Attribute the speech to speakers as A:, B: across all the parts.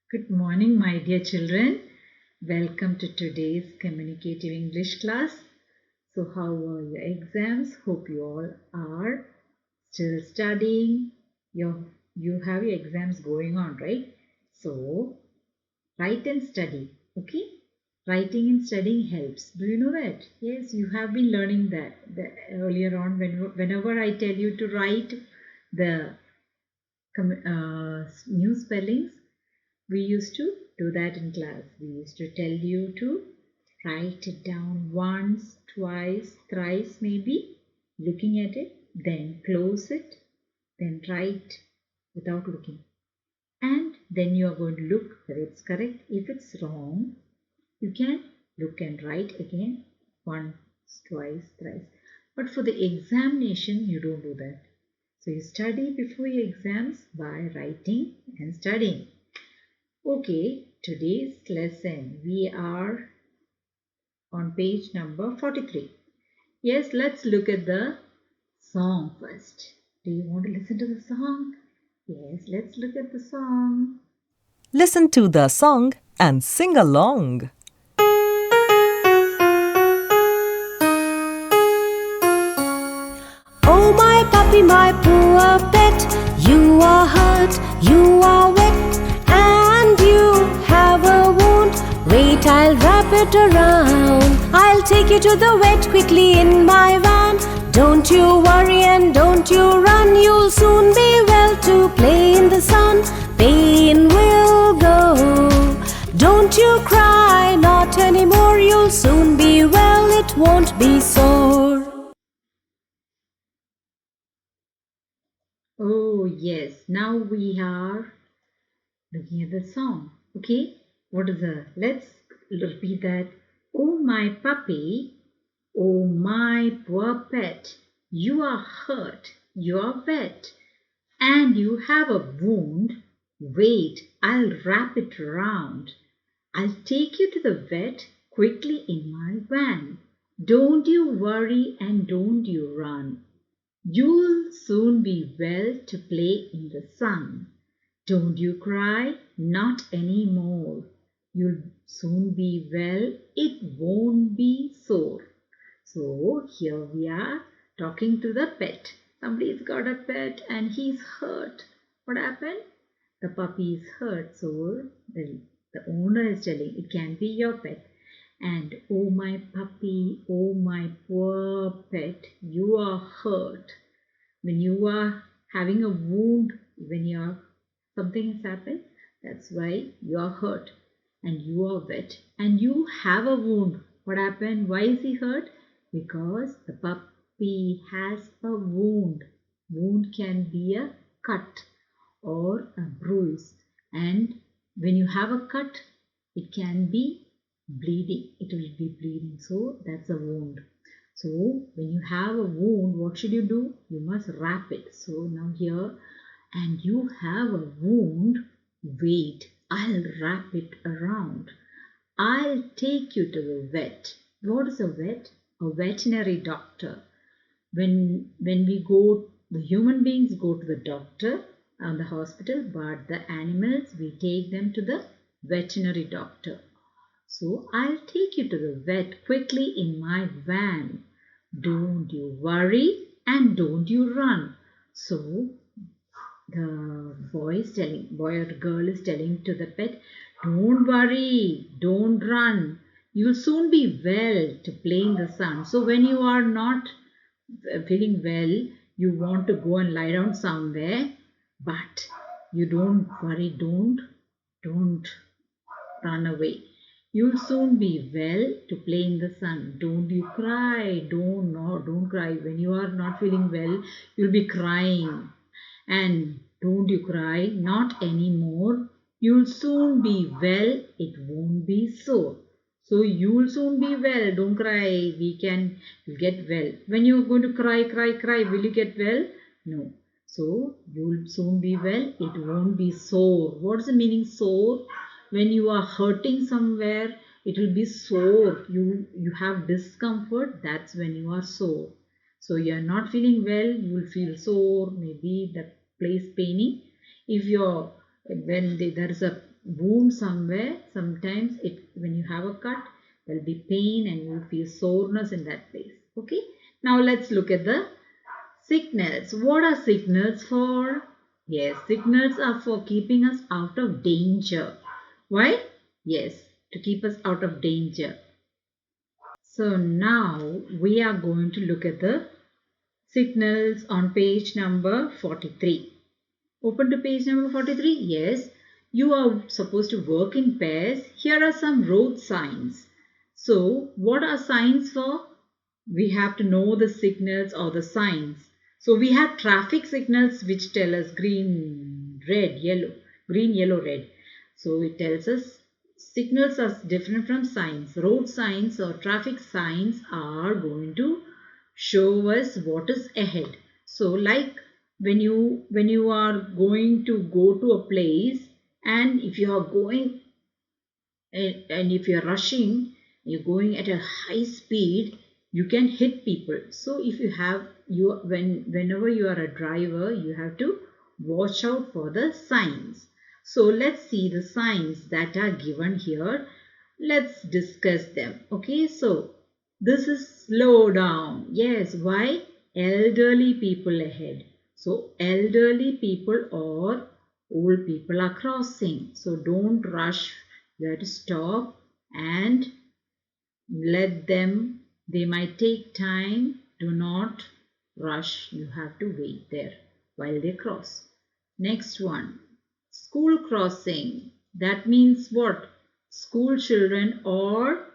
A: Good morning, my dear children. Welcome to today's communicative English class. So, how were your exams? Hope you all are still studying. You have your exams going on, right? So, write and study. Okay? Writing and studying helps. Do you know that? Yes, you have been learning that earlier on. Whenever I tell you to write the new spellings, we used to do that in class. We used to tell you to write it down once, twice, thrice, maybe, looking at it, then close it, then write without looking. And then you are going to look whether it's correct. If it's wrong, you can look and write again once, twice, thrice. But for the examination, you don't do that. So you study before your exams by writing and studying. Okay, today's lesson we are on page number 43. Yes, let's look at the song first. Do you want to listen to the song? Yes, let's look at the song.
B: Listen to the song and sing along.
C: Oh, my puppy, my poor pet, you are hurt, you are wet, and you have a wound. Wait, I'll wrap it around. I'll take you to the vet quickly in my van. Don't you worry and don't you run, you'll soon be well to play in the sun. Pain will go. Don't you cry, not anymore, you'll soon be well, it won't be sore.
A: Oh, yes, now we are looking at the song. Okay, what is the? Let's repeat that. Oh, my puppy, oh, my poor pet, you are hurt, you are wet, and you have a wound. Wait, I'll wrap it round. I'll take you to the vet quickly in my van. Don't you worry and don't you run. You'll soon be well to play in the sun. Don't you cry, not any more. You'll soon be well, it won't be sore. So here we are talking to the pet. Somebody's got a pet and he's hurt. What happened? The puppy is hurt. So the owner is telling it can be your pet. And oh my puppy, oh my poor pet, you are hurt. When you are having a wound, when you're something has happened, that's why you are hurt and you are wet and you have a wound. What happened? Why is he hurt? Because the puppy has a wound. Wound can be a cut or a bruise, and when you have a cut, it can be bleeding. It will be bleeding. So that's a wound. So when you have a wound, what should you do? You must wrap it. So now here, and you have a wound, wait, I'll wrap it around. I'll take you to the vet. What is a vet? A veterinary doctor. When we go, the human beings go to the doctor and the hospital, but the animals, we take them to the veterinary doctor. So I'll take you to the vet quickly in my van. Don't you worry and don't you run. So the boy or girl is telling to the pet, don't worry, don't run. You'll soon be well to play in the sun. So when you are not feeling well, you want to go and lie down somewhere, but you don't worry, don't run away. You'll soon be well to play in the sun. Don't you cry. Don't cry. When you are not feeling well, you'll be crying. And don't you cry, not anymore. You'll soon be well. It won't be sore. So you'll soon be well. Don't cry. You'll get well. When you're going to cry, will you get well? No. So you'll soon be well. It won't be sore. What's the meaning sore? When you are hurting somewhere, it will be sore. You have discomfort. That's when you are sore. So you are not feeling well, you will feel sore, maybe the place paining. If you're when there is a wound somewhere, sometimes when you have a cut, there will be pain and you will feel soreness in that place. Okay. Now let's look at the signals. What are signals for? Yes, signals are for keeping us out of danger. Why? Yes, to keep us out of danger. So now we are going to look at the signals on page number 43. Open to page number 43. Yes, you are supposed to work in pairs. Here are some road signs. So what are signs for? We have to know the signals or the signs. So we have traffic signals which tell us green, red, yellow, green, yellow, red. So it tells us signals are different from signs. Road signs or traffic signs are going to show us what is ahead. So like when you are going to go to a place, and if you are going and if you are rushing, you're going at a high speed, you can hit people. So if you have whenever you are a driver, you have to watch out for the signs. So let's see the signs that are given here. Let's discuss them. Okay, so this is slow down. Yes, why? Elderly people ahead. So elderly people or old people are crossing. So don't rush. You have to stop and let them. They might take time. Do not rush. You have to wait there while they cross. Next one. School crossing. That means what? School children, or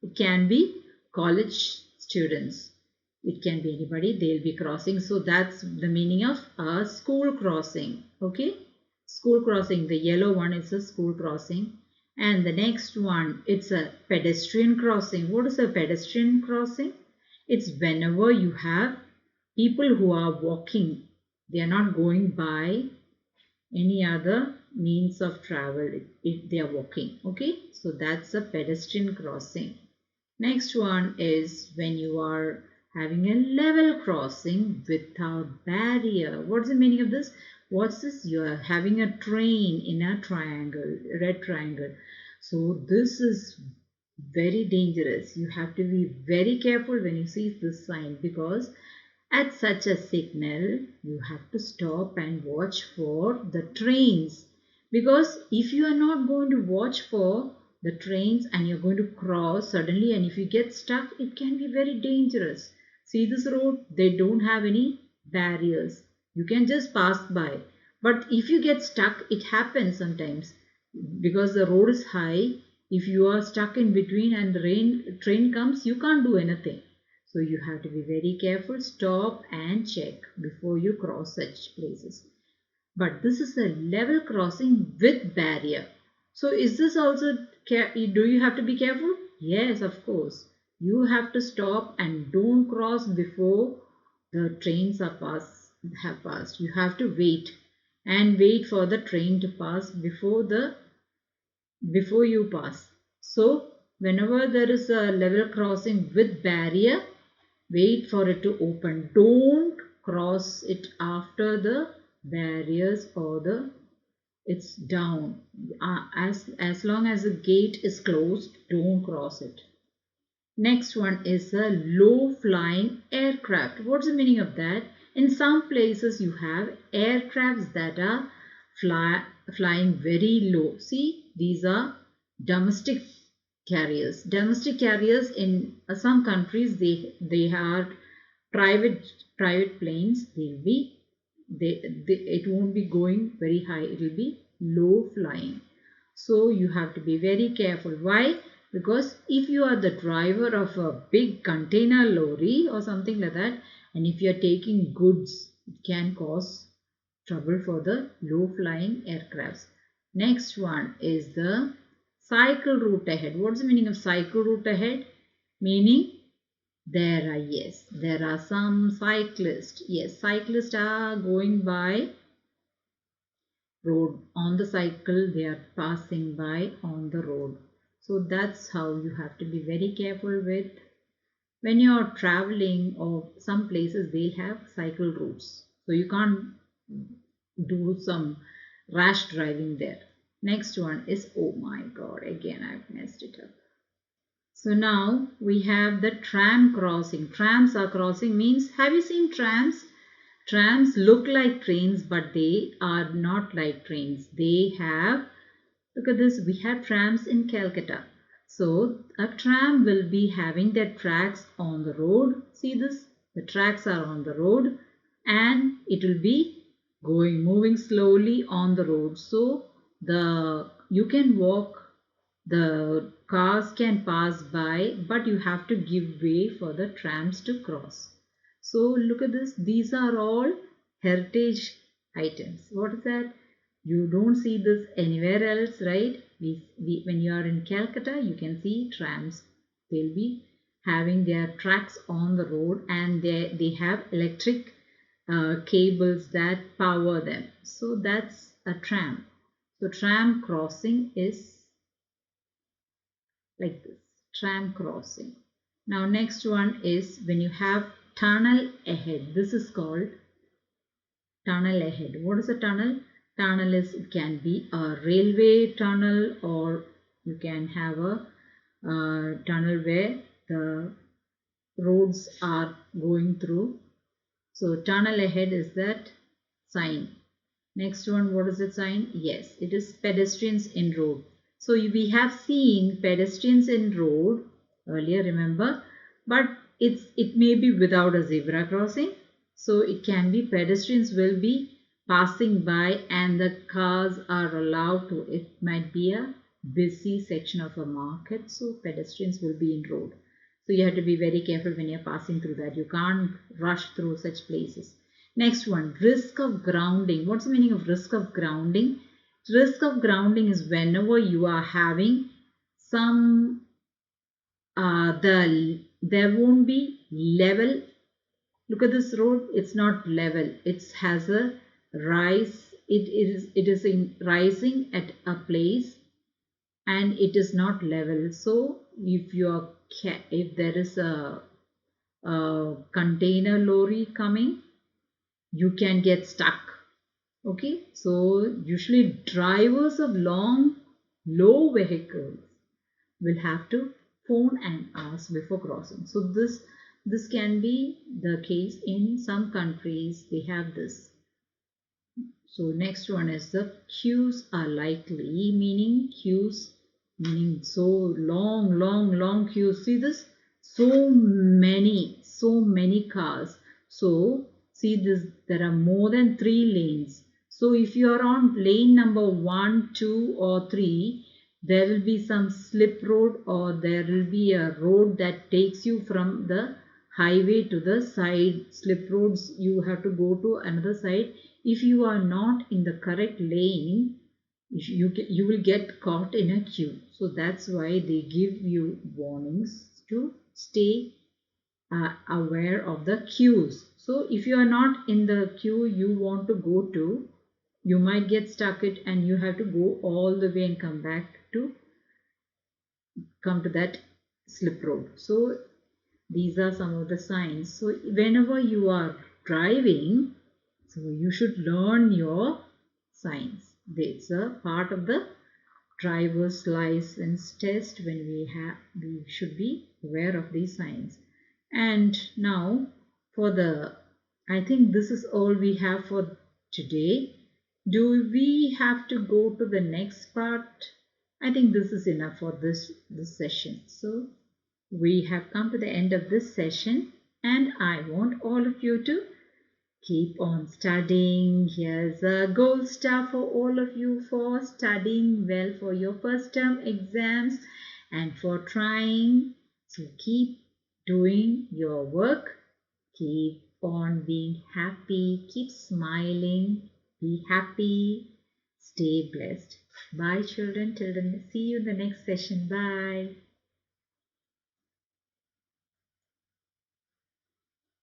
A: it can be college students. It can be anybody. They'll be crossing. So that's the meaning of a school crossing. Okay. School crossing. The yellow one is a school crossing. And the next one, it's a pedestrian crossing. What is a pedestrian crossing? It's whenever you have people who are walking. They are not going by any other means of travel if they are walking. Okay, so that's a pedestrian crossing. Next one is when you are having a level crossing without barrier. What's the meaning of this? What's this? You are having a train in a triangle, red triangle. So this is very dangerous. You have to be very careful when you see this sign, because at such a signal, you have to stop and watch for the trains. Because if you are not going to watch for the trains and you're going to cross suddenly, and if you get stuck, it can be very dangerous. See this road? They don't have any barriers. You can just pass by. But if you get stuck, it happens sometimes. Because the road is high, if you are stuck in between and the train comes, you can't do anything. So you have to be very careful, stop and check before you cross such places. But this is a level crossing with barrier. So is this also, do you have to be careful? Yes, of course. You have to stop and don't cross before the trains have passed. You have to wait and wait for the train to pass before you pass. So whenever there is a level crossing with barrier, wait for it to open. Don't cross it after the barriers or it's down. As long as the gate is closed, don't cross it. Next one is a low flying aircraft. What's the meaning of that? In some places you have aircrafts that are flying very low. See, these are domestic carriers. Domestic carriers in some countries, they are private planes. It won't be going very high. It will be low flying. So you have to be very careful. Why? Because if you are the driver of a big container lorry or something like that, and if you are taking goods, it can cause trouble for the low flying aircrafts. Next one is the cycle route ahead. What's the meaning of cycle route ahead? Meaning there are some cyclists. Yes, cyclists are going by road on the cycle. They are passing by on the road. So that's how you have to be very careful with when you are traveling, or some places they have cycle routes. So you can't do some rash driving there. Next one is oh my god. Again, I've messed it up. So now we have the tram crossing. Trams are crossing means, have you seen trams? Trams look like trains, but they are not like trains. They have, look at this, we have trams in Calcutta. So a tram will be having their tracks on the road. See this? The tracks are on the road and it will be moving slowly on the road. So you can walk, the cars can pass by, but you have to give way for the trams to cross. So look at this. These are all heritage items. What is that? You don't see this anywhere else, right? When you are in Calcutta, you can see trams. They'll be having their tracks on the road and they have electric cables that power them. So that's a tram. So tram crossing is like this, tram crossing. Now next one is when you have tunnel ahead. This is called tunnel ahead. What is a tunnel? Tunnel is, it can be a railway tunnel, or you can have a tunnel where the roads are going through. So tunnel ahead is that sign. Next one, what is the sign? Yes, it is pedestrians in road. So we have seen pedestrians in road earlier, remember, but it may be without a zebra crossing. So it can be pedestrians will be passing by and the cars are allowed to. It might be a busy section of a market, so pedestrians will be in road. So you have to be very careful when you're passing through that. You can't rush through such places. Next one, risk of grounding. What's the meaning of risk of grounding? Risk of grounding is whenever you are having some, there won't be level. Look at this road, it's not level. It has a rise. It is in rising at a place and it is not level. So if there is a container lorry coming, you can get stuck. Okay, so usually drivers of low vehicles will have to phone and ask before crossing. So this can be the case in some countries. They have this. So next one is the queues are likely, meaning queues meaning so long queues. See this? So many cars. So see this, there are more than 3 lanes. So if you are on lane number 1, 2 or 3, there will be some slip road, or there will be a road that takes you from the highway to the side. Slip roads, you have to go to another side. If you are not in the correct lane, you will get caught in a queue. So that's why they give you warnings to stay aware of the queues. So if you are not in the queue you want to go to, you might get stuck and you have to go all the way and come to that slip road. So these are some of the signs. So whenever you are driving, so you should learn your signs. It's a part of the driver's license test when we should be aware of these signs. And now I think this is all we have for today. Do we have to go to the next part? I think this is enough for this session. So we have come to the end of this session and I want all of you to keep on studying. Here's a gold star for all of you for studying well for your first term exams and for trying. So keep doing your work. Keep on being happy. Keep smiling. Be happy. Stay blessed. Bye children. Till then, see you in the next session. Bye.